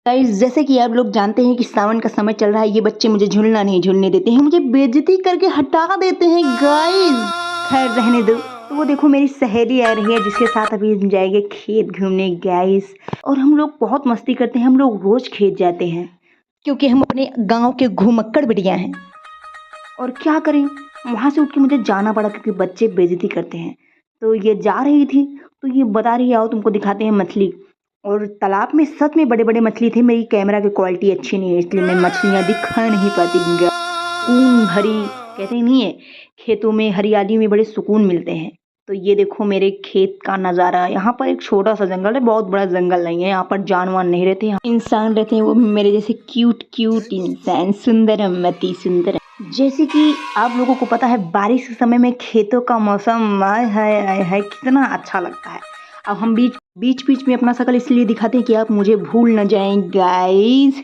Guys जैसे कि आप लोग जानते हैं कि सावन का समय चल रहा है, ये बच्चे मुझे झूलना नहीं झूलने देते हैं, मुझे बेइज्जती करके हटा देते हैं गाइस। खैर रहने दो। तो वो देखो मेरी सहेली आ रही है जिसके साथ अभी हम जाएंगे खेत घूमने गाइस। और हम लोग बहुत मस्ती करते हैं, हम लोग रोज खेत जाते हैं क्योंकि हम अपने गांव के घुमक्कड़ बढ़िया हैं। और क्या करें, वहाँ से उठ के मुझे जाना पड़ा क्योंकि बच्चे बेइज्जती करते हैं। तो ये जा रही थी तो ये बता रही आओ तुमको दिखाते हैं मछली। और तालाब में सच में बड़े बड़े मछली थे, मेरी कैमरा की क्वालिटी अच्छी नहीं है इसलिए मैं मछलियाँ दिखा नहीं पाती। सुकून भरी कहते नहीं है, खेतों में हरियाली में बड़े सुकून मिलते हैं। तो ये देखो मेरे खेत का नज़ारा। यहाँ पर एक छोटा सा जंगल है, बहुत बड़ा जंगल नहीं है। यहाँ पर जानवर नहीं रहते, यहाँ इंसान रहते हैं, वो भी मेरे जैसे क्यूट क्यूट इंसान, सुंदरम अति सुंदर। जैसे कि आप लोगों को पता है बारिश के समय में खेतों का मौसम आय है कितना अच्छा लगता है। अब हम बीच बीच बीच में अपना शकल इसलिए दिखाते हैं कि आप मुझे भूल न जाएं गाइस।